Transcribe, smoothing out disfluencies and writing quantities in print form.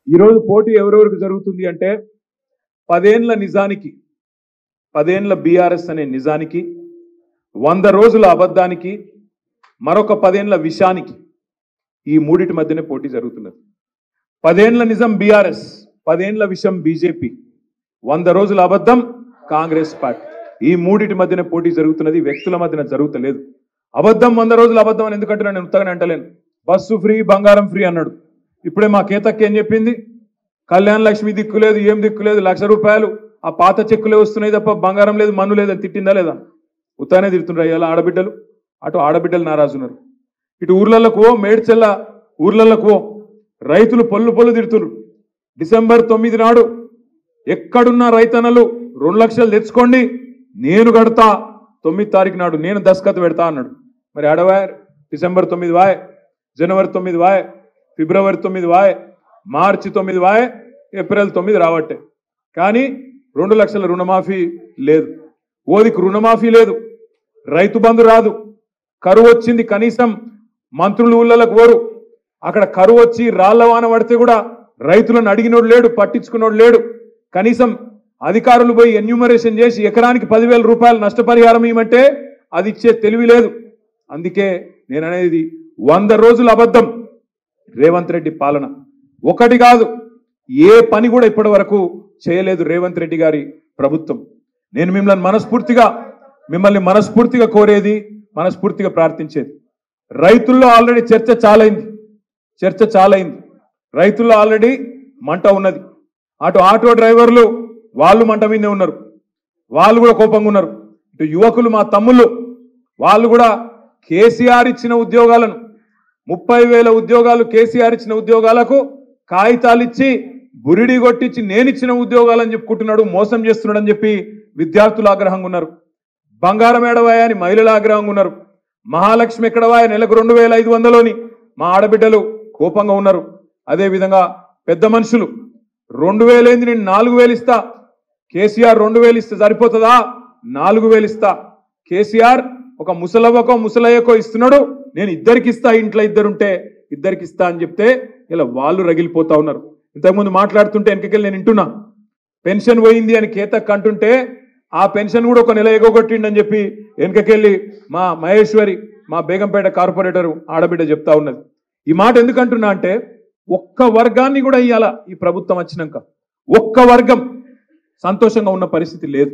ఈరోజు పోటీ ఎవరెవరికి జరుగుతుంది అంటే 10 ఏళ్ల నిజానికి 10 ఏళ్ల బీఆర్ఎస్ అనే నిజానికి 100 రోజుల అబద్ధానికి మరొక 10 ఏళ్ల విషానికి ఈ మూడిటి మధ్యనే పోటీ జరుగుతున్నది. 10 ఏళ్ల నిజం బీఆర్ఎస్, 10 ఏళ్ల విషం బీజేపీ, 100 రోజుల అబద్ధం కాంగ్రెస్ పార్టీ. ఈ మూడిటి మధ్యనే పోటీ జరుగుతున్నది, వ్యక్తుల మధ్యన జరుగుతలేదు. అబద్ధం 100 రోజుల అబద్ధం అని ఎందుకంటే నేను ఉత్తగానే అంటలేను. బస్సు ఫ్రీ, బంగారం ఫ్రీ అన్నాడు. ఇప్పుడే మా కేతక్క ఏం చెప్పింది? కళ్యాణ లక్ష్మి దిక్కు లేదు, ఏం దిక్కు లేదు, ₹1,00,000 ఆ పాత చెక్కులే వస్తున్నాయి తప్ప బంగారం లేదు, మన్ను లేదని తిట్టిందా లేదా? ఉత్తానే తిడుతుండ్రు అయ్యాల ఆడబిడ్డలు. అటు ఆడబిడ్డలు నారాజున్నారు, ఇటు ఊర్లలకు మేడ్చెల్ల ఊర్లలకు రైతులు పొల్లు తిడుతున్నారు. డిసెంబర్ 9 నాడు ఎక్కడున్న రైతన్నలు 2 లక్షలు తెచ్చుకోండి, నేను కడతా, 9 తారీఖు నాడు నేను దస్కత్ పెడతా అన్నాడు. మరి ఆడవాయ్ డిసెంబర్ 9 వాయ్, జనవరి 9 వాయ్, ఫిబ్రవరి 9 వాయ్, మార్చి 9 వాయ్, ఏప్రిల్ 9 రావట్టే. కానీ 2 లక్షల రుణమాఫీ లేదు, ఓదికి రుణమాఫీ లేదు, రైతు బంధు రాదు, కరువు వచ్చింది. కనీసం మంత్రులు ఊళ్ళకు పోరు, అక్కడ కరువు వచ్చి రాళ్లవాన పడితే కూడా రైతులను అడిగినోడు లేడు, పట్టించుకున్నోడు లేడు. కనీసం అధికారులు పోయి ఎన్యూమరేషన్ చేసి ఎకరానికి ₹10,000 నష్టపరిహారం ఇవ్వమంటే అది ఇచ్చే తెలివి లేదు. అందుకే నేను అనేది 100 రోజుల అబద్ధం రేవంత్ రెడ్డి పాలన. ఒకటి కాదు, ఏ పని కూడా ఇప్పటి వరకు చేయలేదు రేవంత్ రెడ్డి గారి ప్రభుత్వం. నేను మిమ్మల్ని మనస్ఫూర్తిగా కోరేది, మనస్ఫూర్తిగా ప్రార్థించేది, రైతుల్లో ఆల్రెడీ చర్చ చాలైంది. రైతుల్లో ఆల్రెడీ మంట ఉన్నది. అటు ఆటో డ్రైవర్లు వాళ్ళు మంట మీదే ఉన్నారు, వాళ్ళు కూడా కోపంగా ఉన్నారు. ఇటు యువకులు మా తమ్ముళ్ళు వాళ్ళు కూడా కేసీఆర్ ఇచ్చిన ఉద్యోగాలను 30,000 ఉద్యోగాలు కేసీఆర్ ఇచ్చిన ఉద్యోగాలకు కాగితాలు ఇచ్చి బురిడి కొట్టించి నేను ఇచ్చిన ఉద్యోగాలని చెప్పుకుంటున్నాడు, మోసం చేస్తున్నాడు అని చెప్పి విద్యార్థులు ఆగ్రహంగా ఉన్నారు. బంగారం ఏడవాయా అని మహిళలు ఆగ్రహంగా ఉన్నారు. మహాలక్ష్మి ఎక్కడవాయా నెలకు 2,500 మా ఆడబిడ్డలు కోపంగా ఉన్నారు. అదేవిధంగా పెద్ద మనుషులు 2,000 ఏంది, నేను 4,000 ఇస్తా, కేసీఆర్ 2,000 ఇస్తే సరిపోతుందా, 4,000 ఇస్తా, కేసీఆర్ ఒక ముసలవ్వకో ముసలయ్యకో ఇస్తున్నాడు, నేను ఇద్దరికి ఇస్తా, ఇంట్లో ఇద్దరుంటే ఇద్దరికి ఇస్తా అని చెప్తే ఇలా వాళ్ళు రగిలిపోతా ఉన్నారు. ఇంతకుముందు మాట్లాడుతుంటే వెనకకెళ్ళి నేను వింటున్నా, పెన్షన్ పోయింది అని కేతక్ అంటుంటే ఆ పెన్షన్ కూడా ఒక నెల ఎగొట్టిండని చెప్పి వెనకకెళ్ళి మా మహేశ్వరి, మా బేగంపేట కార్పొరేటర్ ఆడబిడ్డ చెప్తా ఉన్నది. ఈ మాట ఎందుకంటున్నా అంటే ఒక్క వర్గాన్ని కూడా ఇయ్యాల ఈ ప్రభుత్వం వచ్చినాక ఒక్క వర్గం సంతోషంగా ఉన్న పరిస్థితి లేదు.